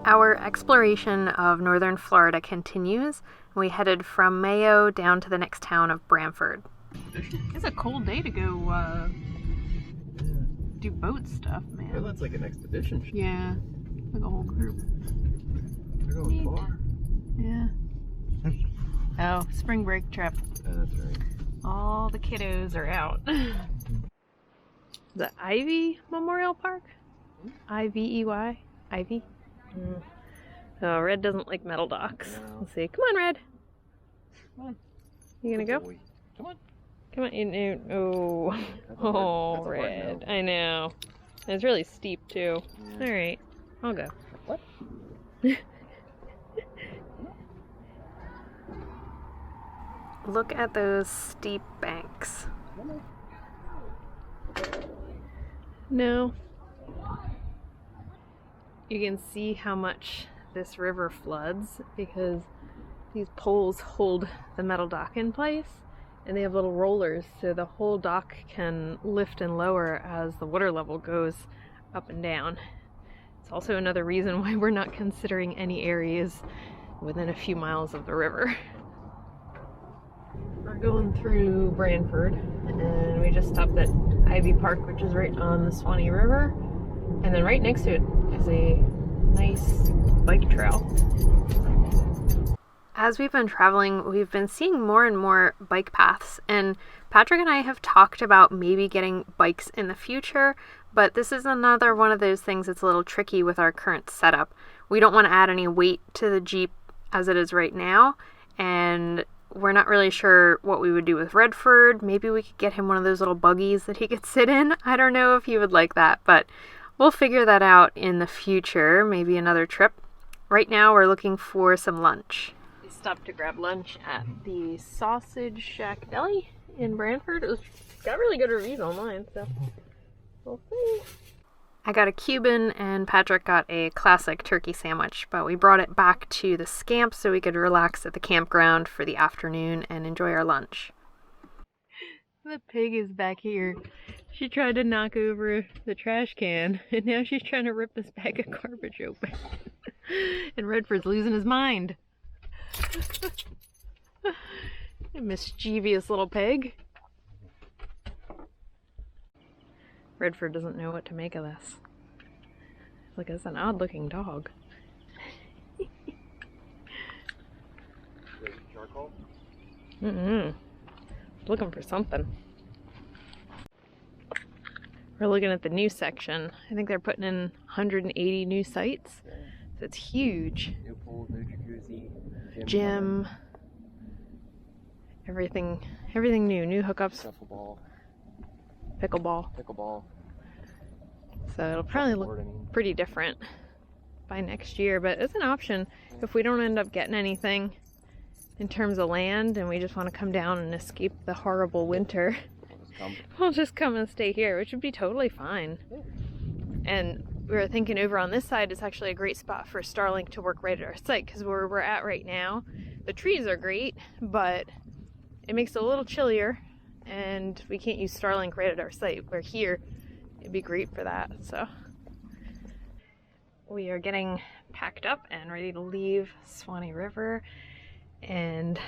Our exploration of northern Florida continues. We headed from Mayo down to the next town of Brantford. It's a cold day to go do boat stuff, man. Well, that's like an expedition. Yeah, like a whole group. They're going far. Yeah. Oh, spring break trip. Yeah, that's right. All the kiddos are out. The Ivy Memorial Park? I-V-E-Y? Ivy? Oh, Red doesn't like metal docks. No. Let's see. Come on, Red. Come on. You gonna go? Boy. Come on. Come on. Oh, Red. I know. It's really steep, too. Yeah. Alright. I'll go. What? Look at those steep banks. No. You can see how much this river floods because these poles hold the metal dock in place, and they have little rollers so the whole dock can lift and lower as the water level goes up and down. It's also another reason why we're not considering any areas within a few miles of the river. We're going through Brantford, and we just stopped at Ivy Park, which is right on the Suwannee River, and then right next to it is a nice bike trail. As we've been traveling, we've been seeing more and more bike paths, and Patrick and I have talked about maybe getting bikes in the future, but this is another one of those things that's a little tricky with our current setup. We don't want to add any weight to the Jeep as it is right now, and we're not really sure what we would do with Redford. Maybe we could get him one of those little buggies that he could sit in. I don't know if he would like that, but we'll figure that out in the future, maybe another trip. Right now we're looking for some lunch. We stopped to grab lunch at the Sausage Shack Deli in Brantford. It got really good reviews online, so we'll see. I got a Cuban and Patrick got a classic turkey sandwich, but we brought it back to the Scamp so we could relax at the campground for the afternoon and enjoy our lunch. The pig is back here. She tried to knock over the trash can, and now she's trying to rip this bag of garbage open. And Redford's losing his mind. A mischievous little pig. Redford doesn't know what to make of this. Look, it's an odd looking dog. Charcoal? Looking for something. We're looking at the new section. I think they're putting in 180 new sites. Yeah. So it's huge. New pool, new jacuzzi, Gym. Everything new. New hookups. Shuffleball. Pickleball. So it'll probably look pretty different by next year, but it's an option if we don't end up getting anything in terms of land and we just want to come down and escape the horrible winter. We'll just come and stay here, which would be totally fine. And we were thinking over on this side is actually a great spot for Starlink to work right at our site, because where we're at right now, the trees are great, but it makes it a little chillier and we can't use Starlink right at our site. Where here, it'd be great for that. So we are getting packed up and ready to leave Suwannee River, and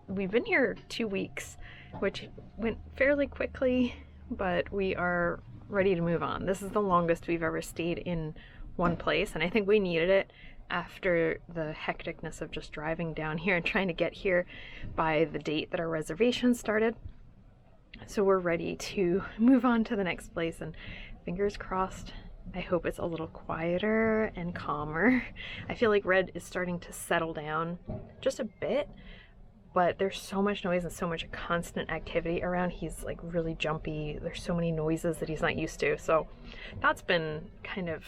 we've been here 2 weeks, which went fairly quickly, but we are ready to move on. This is the longest we've ever stayed in one place, and I think we needed it after the hecticness of just driving down here and trying to get here by the date that our reservation started. So we're ready to move on to the next place, and fingers crossed, I hope it's a little quieter and calmer. I feel like Red is starting to settle down just a bit, but there's so much noise and so much constant activity around. He's like really jumpy. There's so many noises that he's not used to. So that's been kind of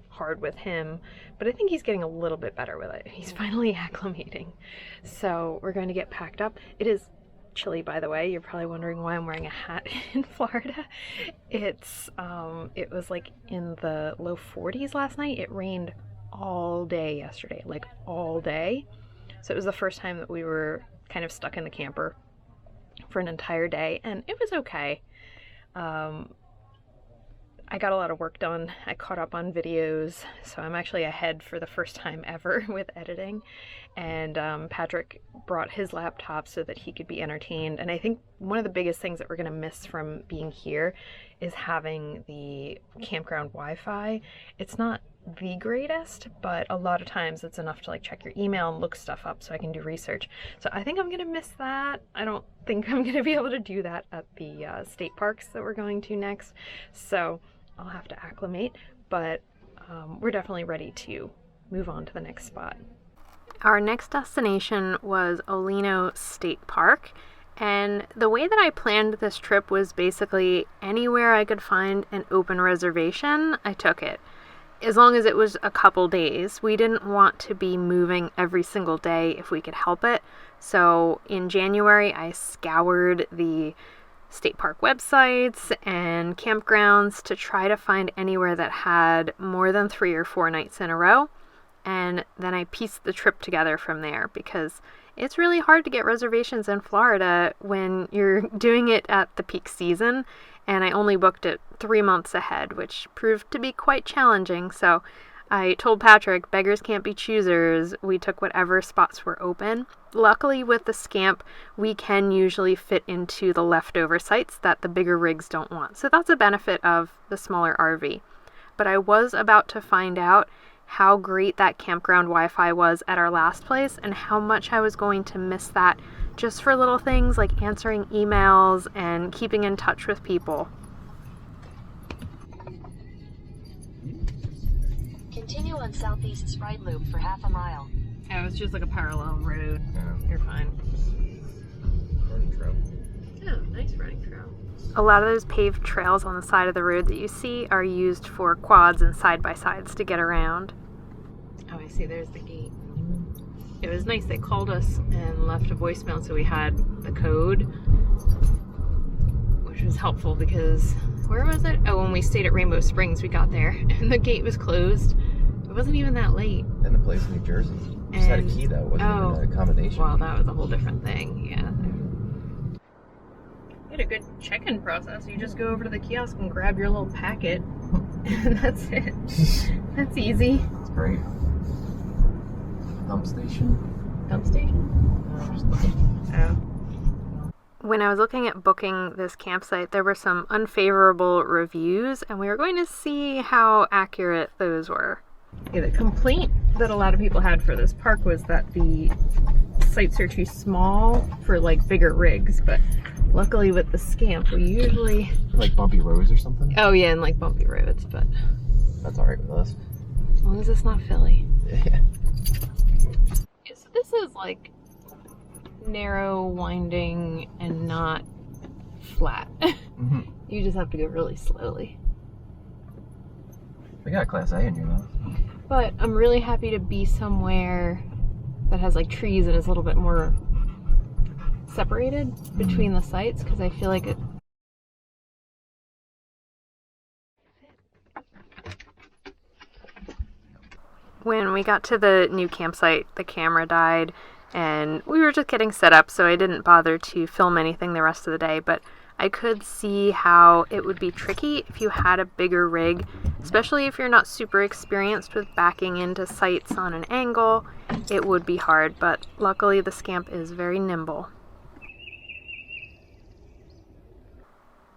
hard with him, but I think he's getting a little bit better with it. He's finally acclimating. So we're going to get packed up. It is chilly, by the way. You're probably wondering why I'm wearing a hat in Florida. It was like in the low 40s last night. It rained all day yesterday, like all day. So it was the first time that we were kind of stuck in the camper for an entire day, and it was okay. I got a lot of work done. I caught up on videos, so I'm actually ahead for the first time ever with editing. And Patrick brought his laptop so that he could be entertained. And I think one of the biggest things that we're going to miss from being here is having the campground Wi-Fi. It's not the greatest, but a lot of times it's enough to like check your email and look stuff up so I can do research. So I think I'm gonna miss that. I don't think I'm gonna be able to do that at the state parks that we're going to next, so I'll have to acclimate, but we're definitely ready to move on to the next spot. Our next destination was Olino State Park, and the way that I planned this trip was basically anywhere I could find an open reservation, I took it. As long as it was a couple days. We didn't want to be moving every single day if we could help it. So in January, I scoured the state park websites and campgrounds to try to find anywhere that had more than 3 or 4 nights in a row. And then I pieced the trip together from there, because it's really hard to get reservations in Florida when you're doing it at the peak season. And I only booked it 3 months ahead, which proved to be quite challenging. So I told Patrick, beggars can't be choosers. We took whatever spots were open. Luckily with the Scamp, we can usually fit into the leftover sites that the bigger rigs don't want. So that's a benefit of the smaller RV. But I was about to find out how great that campground Wi-Fi was at our last place and how much I was going to miss that just for little things like answering emails and keeping in touch with people. Continue on Southeast Sprite Loop for half a mile. Oh, it's just like a parallel road. Yeah. You're fine. Running trail. Yeah, nice running trail. A lot of those paved trails on the side of the road that you see are used for quads and side-by-sides to get around. Oh, I see. There's the gate. It was nice. They called us and left a voicemail, so we had the code, which was helpful because, where was it? Oh, when we stayed at Rainbow Springs, we got there and the gate was closed. It wasn't even that late. And the place in New Jersey. You just had a key though, wasn't even an accommodation. Well, that was a whole different thing. Yeah. You had a good check-in process. You just go over to the kiosk and grab your little packet, and that's it. That's easy. It's great. Dump station? Dump station? Just looking. Oh. When I was looking at booking this campsite, there were some unfavorable reviews, and we were going to see how accurate those were. Yeah, the complaint that a lot of people had for this park was that the sites are too small for like bigger rigs, but luckily with the Scamp, we usually... Like bumpy roads or something? Oh yeah, and like bumpy roads, but... That's alright with us. As long as it's not Philly. Yeah. So this is like narrow, winding, and not flat. Mm-hmm. You just have to go really slowly. We got Class A in here though. But I'm really happy to be somewhere that has like trees and is a little bit more separated between the sites, because I feel like it... When we got to the new campsite, the camera died and we were just getting set up, so I didn't bother to film anything the rest of the day, but I could see how it would be tricky if you had a bigger rig, especially if you're not super experienced with backing into sites on an angle. It would be hard, but luckily the Scamp is very nimble.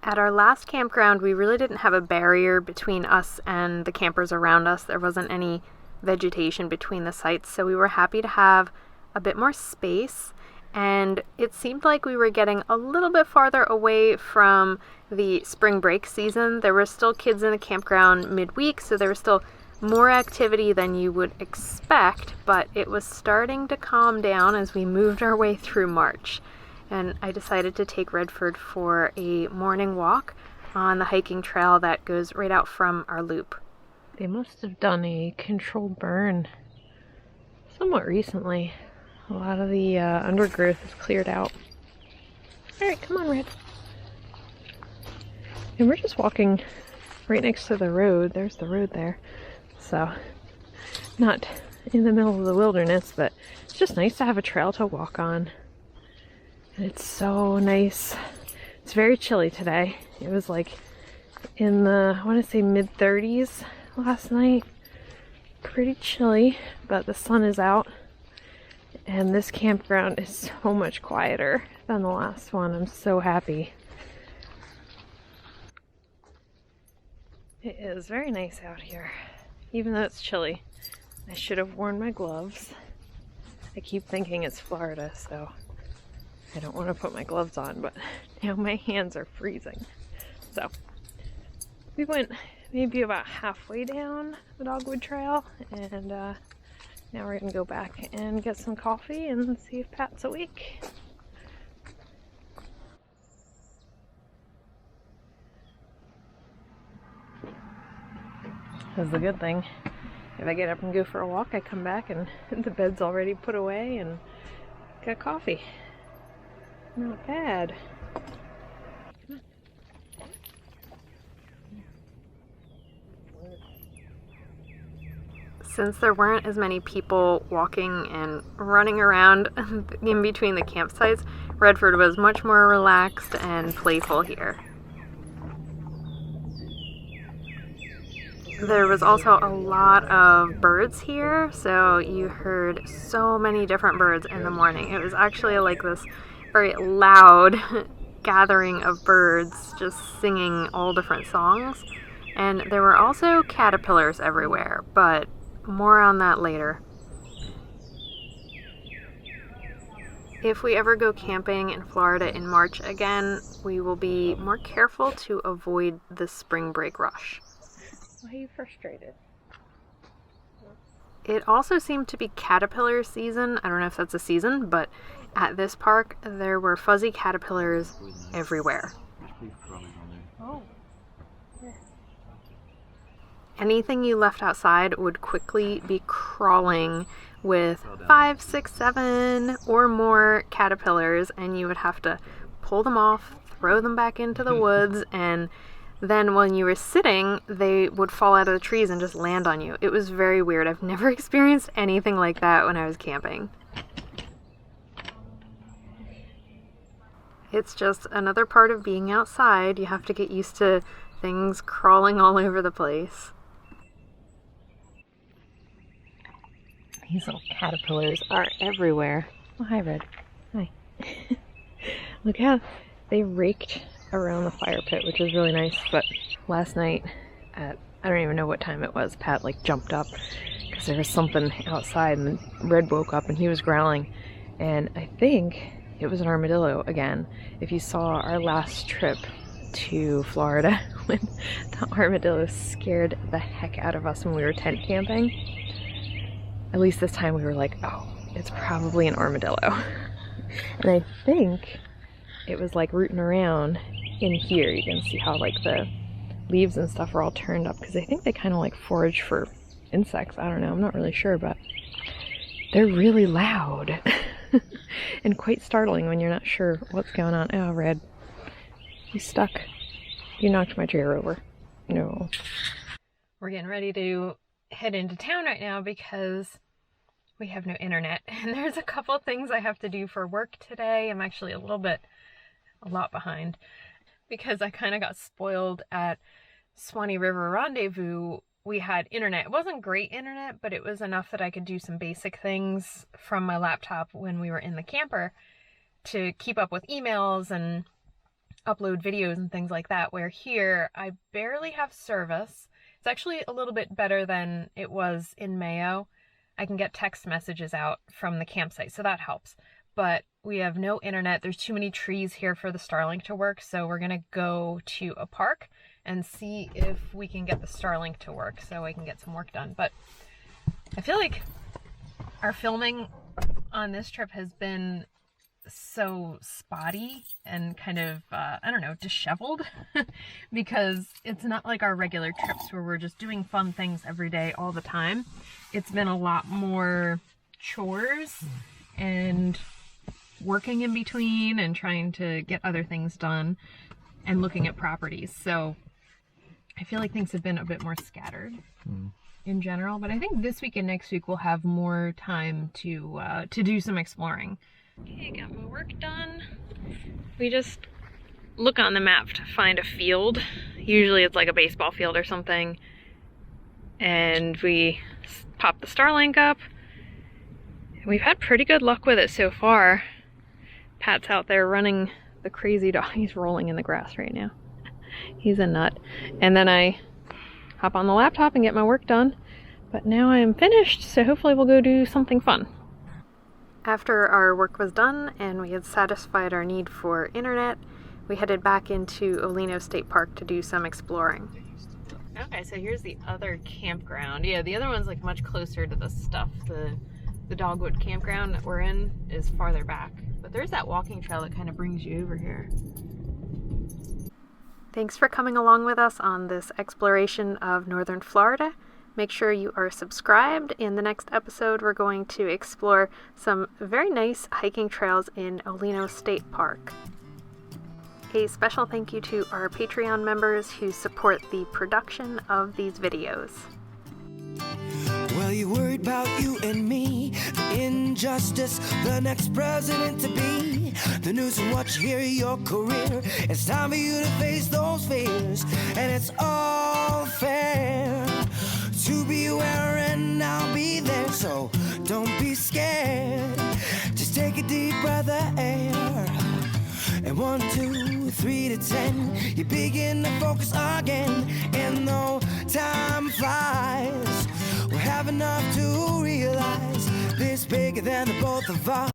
At our last campground, we really didn't have a barrier between us and the campers around us. There wasn't any vegetation between the sites, so we were happy to have a bit more space, and it seemed like we were getting a little bit farther away from the spring break season. There were still kids in the campground midweek, so there was still more activity than you would expect, but it was starting to calm down as we moved our way through March. And I decided to take Redford for a morning walk on the hiking trail that goes right out from our loop. They must have done a controlled burn somewhat recently. A lot of the undergrowth is cleared out. Alright, come on, Red. And we're just walking right next to the road. There's the road there. So, not in the middle of the wilderness, but it's just nice to have a trail to walk on. And it's so nice. It's very chilly today. It was like in the, I want to say mid-30s last night. Pretty chilly, but the sun is out. And this campground is so much quieter than the last one. I'm so happy. It is very nice out here, even though it's chilly. I should have worn my gloves. I keep thinking it's Florida, so I don't want to put my gloves on, but now my hands are freezing. So we went maybe about halfway down the Dogwood Trail, and now we're gonna go back and get some coffee and see if Pat's awake. That's the good thing. If I get up and go for a walk, I come back and the bed's already put away and got coffee. Not bad. Since there weren't as many people walking and running around in between the campsites, Redford was much more relaxed and playful here. There was also a lot of birds here, so you heard so many different birds in the morning. It was actually like this very loud gathering of birds just singing all different songs. And there were also caterpillars everywhere, but more on that later. If we ever go camping in Florida in March again, we will be more careful to avoid the spring break rush. Why are you frustrated? It also seemed to be caterpillar season. I don't know if that's a season, but at this park there were fuzzy caterpillars everywhere. Oh. Yeah. Anything you left outside would quickly be crawling with 5, 6, 7 or more caterpillars, and you would have to pull them off, throw them back into the woods, and then when you were sitting, they would fall out of the trees and just land on you. It was very weird. I've never experienced anything like that when I was camping. It's just another part of being outside. You have to get used to things crawling all over the place. These little caterpillars are everywhere. Oh, hi, Red. Hi. Look how they raked around the fire pit, which is really nice. But last night at, I don't even know what time it was, Pat like jumped up because there was something outside, and Red woke up and he was growling, and I think it was an armadillo again. If you saw our last trip to Florida when the armadillo scared the heck out of us when we were tent camping, at least this time we were like, oh, it's probably an armadillo. And I think it was like rooting around in here. You can see how like the leaves and stuff are all turned up because I think they kind of like forage for insects. I don't know, I'm not really sure, but they're really loud and quite startling when you're not sure what's going on. Oh, Red, you stuck. You knocked my chair over. No. We're getting ready to head into town right now because we have no internet, and there's a couple things I have to do for work today. I'm actually a lot behind because I kind of got spoiled at Suwannee River Rendezvous. We had internet. It wasn't great internet, but it was enough that I could do some basic things from my laptop when we were in the camper to keep up with emails and upload videos and things like that, where here I barely have service. It's actually a little bit better than it was in Mayo. I can get text messages out from the campsite, so that helps. But we have no internet. There's too many trees here for the Starlink to work, so we're gonna go to a park and see if we can get the Starlink to work so I can get some work done. But I feel like our filming on this trip has been so spotty and kind of, I don't know, disheveled because it's not like our regular trips where we're just doing fun things every day all the time. It's been a lot more chores and working in between and trying to get other things done and looking at properties. So I feel like things have been a bit more scattered in general, but I think this week and next week we'll have more time to do some exploring. Okay, got my work done. We just look on the map to find a field. Usually it's like a baseball field or something. And we pop the Starlink up. We've had pretty good luck with it so far. Pat's out there running the crazy dog. He's rolling in the grass right now. He's a nut. And then I hop on the laptop and get my work done. But now I'm finished, so hopefully we'll go do something fun. After our work was done and we had satisfied our need for internet, we headed back into Olino State Park to do some exploring. Okay, so here's the other campground. Yeah, the other one's like much closer to the stuff. The Dogwood campground that we're in is farther back. But there's that walking trail that kind of brings you over here. Thanks for coming along with us on this exploration of northern Florida. Make sure you are subscribed. In the next episode, we're going to explore some very nice hiking trails in Olino State Park. A special thank you to our Patreon members who support the production of these videos. Well, you worried about you and me, the injustice, the next president to be, the news and what you hear, your career. It's time for you to face those fears, and it's all fair to be aware, and I'll be there, so don't be scared. Just take a deep breath of air, and 1, 2, 3 to 10, you begin to focus again, and though time flies, we'll have enough to realize this bigger than the both of us.